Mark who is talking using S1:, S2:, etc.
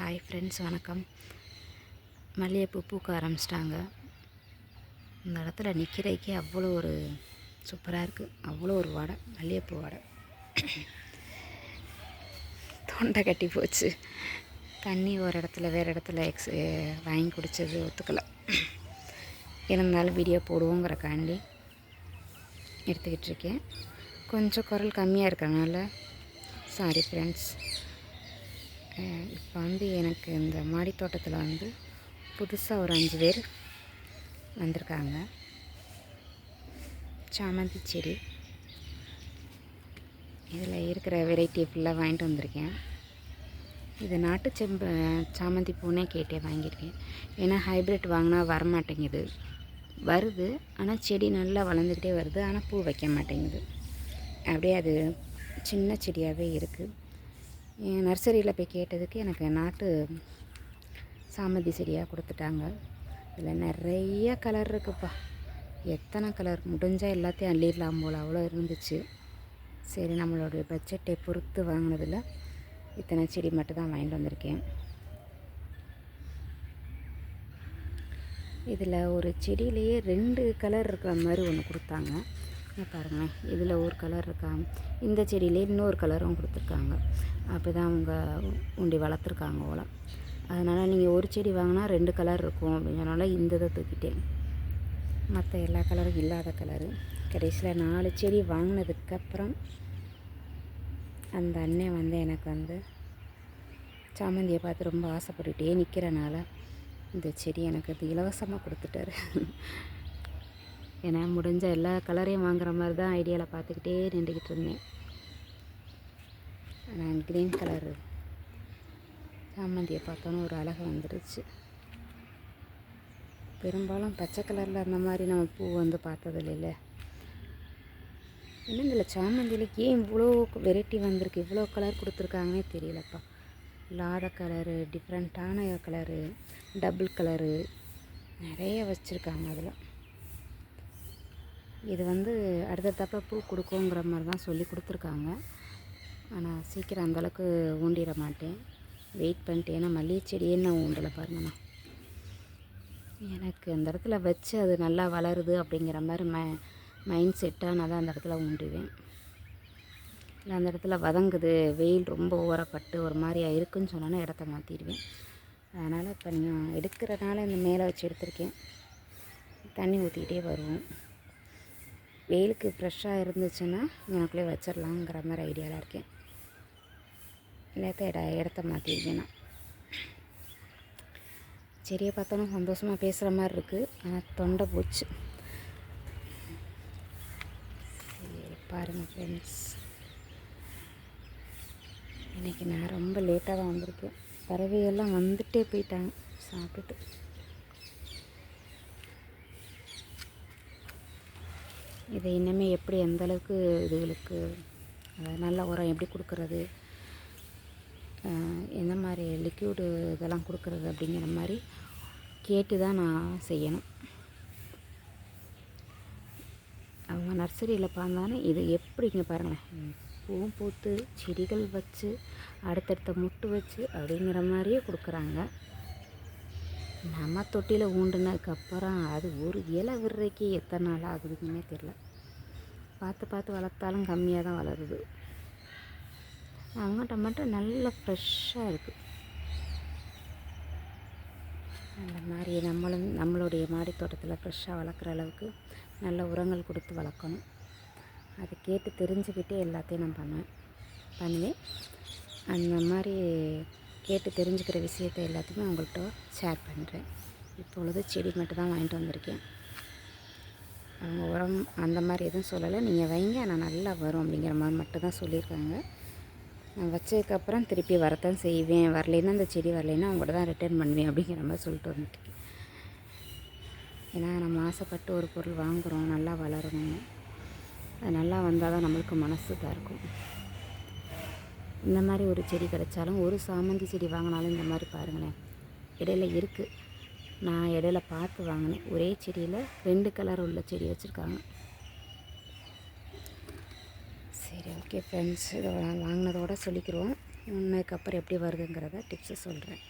S1: Hi friends, வணக்கம். மல்லிகைப்பூ பூக்க ஆரம்பிச்சிட்டாங்க. இந்த இடத்துல நிற்கிறதுக்கே அவ்வளோ ஒரு சூப்பராக இருக்குது. அவ்வளோ ஒரு வாடை, மல்லிகைப்பூ வாடை. தொண்டை கட்டி போச்சு. தண்ணி ஒரு இடத்துல வேறு இடத்துல வாங்கி குடித்தது ஒத்துக்கலை. இருந்தாலும் வீடியோ போடுவோங்கிறக்காண்டி எடுத்துக்கிட்டு இருக்கேன். கொஞ்சம் குரல் கம்மியாக இருக்கிறனால சாரி ஃப்ரெண்ட்ஸ். இப்போ எனக்கு இந்த மாடி தோட்டத்தில் புதுசாக ஒரு 5 பேர் வந்திருக்காங்க. சாமந்தி செடி இதில் இருக்கிற வெரைட்டி ஃபுல்லாக வாங்கிட்டு வந்திருக்கேன். இது நாட்டு சாமந்தி பூனே கேட்டே வாங்கியிருக்கேன். ஏன்னா ஹைப்ரிட் வாங்கினா வரமாட்டேங்குது. வருது, ஆனால் செடி நல்லா வளர்ந்துக்கிட்டே வருது, ஆனால் பூ வைக்க மாட்டேங்குது. அப்படியே அது சின்ன செடியாகவே இருக்குது. நர்சரியில் போய் கேட்டதுக்கு எனக்கு நாட்டு சாமந்தி செடியாக கொடுத்துட்டாங்க. இதில் நிறைய கலர் இருக்குப்பா. எத்தனை கலர் முடிஞ்சால் எல்லாத்தையும் அள்ளிடலாம் போல் அவ்வளோ இருந்துச்சு. சரி, நம்மளுடைய பட்ஜெட்டை பொறுத்து வாங்கினதில் இத்தனை செடி மட்டும் வாங்கிட்டு வந்திருக்கேன். இதில் ஒரு செடியிலேயே 2 கலர் இருக்கிற மாதிரி ஒன்று கொடுத்தாங்க. பாருங்களேன், இதில் ஒரு கலர் இருக்கா. இந்த செடியிலே இன்னொரு கலரும் கொடுத்துருக்காங்க. அப்படி தான் அவங்க உண்டி வளர்த்துருக்காங்க போல். அதனால் நீங்கள் ஒரு செடி வாங்கினா 2 கலர் இருக்கும் அப்படிங்கிறனால இந்த இதை தூக்கிட்டேன். மற்ற எல்லா கலரும் இல்லாத கலரு. கடைசியில் 4 செடி வாங்கினதுக்கப்புறம் அந்த அண்ணன் எனக்கு சாமந்தியை பார்த்து ரொம்ப ஆசைப்பட்டுகிட்டே நிற்கிறனால இந்த செடி எனக்கு இலவசமாக கொடுத்துட்டாரு. ஏன்னா முடிஞ்ச எல்லா கலரையும் வாங்குற மாதிரி தான் ஐடியாவில் பார்த்துக்கிட்டே நின்றுக்கிட்டு இருந்தேன். நான் க்ரீன் கலரு சாமந்தியை பார்த்தோன்னு ஒரு அழகு வந்துடுச்சு. பெரும்பாலும் பச்சை கலரில் அந்த மாதிரி நம்ம பூ பார்த்ததில்ல. இன்னும் இதில் சாமந்தியில் ஏன் இவ்வளோ வெரைட்டி வந்திருக்கு, இவ்வளோ கலர் கொடுத்துருக்காங்கன்னே தெரியலப்பா. இல்லாத கலரு, டிஃப்ரெண்ட்டான கலரு, டபுள் கலரு நிறைய வச்சுருக்காங்க. அதில் இது அடுத்தடுத்தப்போ பூ கொடுக்குங்கிற மாதிரி தான் சொல்லி கொடுத்துருக்காங்க. ஆனால் சீக்கிரம் அந்தளவுக்கு ஊண்டிட மாட்டேன், வெயிட் பண்ணிட்டு. ஏன்னா மல்லிகை செடியே நான் ஊண்டலை பாருங்கண்ணா. எனக்கு அந்த இடத்துல வச்சு அது நல்லா வளருது அப்படிங்கிற மாதிரி மைண்ட் செட்டாக நான் தான் அந்த இடத்துல ஊண்டுவேன். இல்லை அந்த இடத்துல வதங்குது, வெயில் ரொம்ப ஓரப்பட்டு ஒரு மாதிரியாக இருக்குதுன்னு சொன்னோன்னா இடத்த மாற்றிடுவேன். அதனால் இப்போ நீங்கள் எடுக்கிறனால இந்த மேலே வச்சு எடுத்திருக்கேன். தண்ணி ஊற்றிக்கிட்டே வருவோம். வெயிலுக்கு ஃப்ரெஷ்ஷாக இருந்துச்சுன்னா எனக்குள்ளே வச்சிடலாங்கிற மாதிரி ஐடியாவில் இருக்கேன். இல்லாத இடத்த மாற்றிருக்கேன். செடியை பார்த்தோன்னா சந்தோஷமாக பேசுகிற மாதிரி இருக்குது, ஆனால் தொண்டை போச்சு. சரி பாருங்கள் ஃப்ரெண்ட்ஸ், இன்றைக்கி நான் ரொம்ப லேட்டாக தான் வந்திருக்கேன். பறவையெல்லாம் வந்துட்டே போயிட்டாங்க சாப்பிட்டுட்டு. இதை இன்னுமே எப்படி எந்தளவுக்கு இதுகளுக்கு நல்ல உரம் எப்படி கொடுக்குறது, எந்த மாதிரி லிக்யூடு இதெல்லாம் கொடுக்குறது அப்படிங்கிற மாதிரி கேட்டு தான் நான் செய்யணும். அவங்க நர்சரியில் பார்த்தானே இது எப்படிங்க பாருங்களேன், பூவும் பூத்து செடிகள் வச்சு அடுத்தடுத்த முட்டு வச்சு அப்படிங்கிற மாதிரியே கொடுக்குறாங்க. நம்ம தொட்டியில் ஊண்டுனதுக்கப்புறம் அது ஒரு இலை விடுறதுக்கு எத்தனை நாள் ஆகுதுன்னே தெரில. பார்த்து வளர்த்தாலும் கம்மியாக தான் வளருது. அவங்ககிட்ட மட்டும் நல்லா ஃப்ரெஷ்ஷாக இருக்குது. அந்த மாதிரி நம்மளுடைய மாடி தோட்டத்தில் ஃப்ரெஷ்ஷாக வளர்க்குற அளவுக்கு நல்ல உரங்கள் கொடுத்து வளர்க்கணும். அதை கேட்டு தெரிஞ்சுக்கிட்டே எல்லாத்தையும் நான் பண்ணுவேன். அந்த மாதிரி கேட்டு தெரிஞ்சுக்கிற விஷயத்தை எல்லாத்தையுமே உங்கள்கிட்ட ஷேர் பண்ணுறேன். இப்பொழுது செடி மட்டும் தான் வாங்கிட்டு வந்திருக்கேன். அவங்க உரம் அந்த மாதிரி எதுவும் சொல்லலை, நீங்கள் வைங்க நான் நல்லா வரும் அப்படிங்கிற மாதிரி மட்டும் தான் சொல்லியிருக்காங்க. நான் வச்சதுக்கப்புறம் திருப்பி வரத்தான் செய்வேன், வரலைன்னா அந்த செடி வரலைன்னா அவங்கள்ட்ட தான் ரிட்டர்ன் பண்ணுவேன் அப்படிங்கிற மாதிரி சொல்லிட்டு வந்துட்டுருக்கேன். ஏன்னா நம்ம ஆசைப்பட்டு ஒரு பொருள் வாங்குகிறோம், நல்லா வளரணும், அது நல்லா வந்தால் தான் நம்மளுக்கு மனசு தான் இருக்கும். இந்த மாதிரி ஒரு செடி கிடைச்சாலும், ஒரு சாமந்தி செடி வாங்கினாலும் இந்த மாதிரி பாருங்களேன் இடையில இருக்குது. நான் இடையில பார்த்து வாங்கினேன். ஒரே செடியில் 2 கலர் உள்ள செடி வச்சுருக்காங்க. சரி, ஓகே ஃப்ரெண்ட்ஸ், இதை வாங்கினதோடு சொல்லிக்கிறோம். உண்மைக்கு அப்புறம் எப்படி வருதுங்கிறத டிப்ஸு சொல்கிறேன்.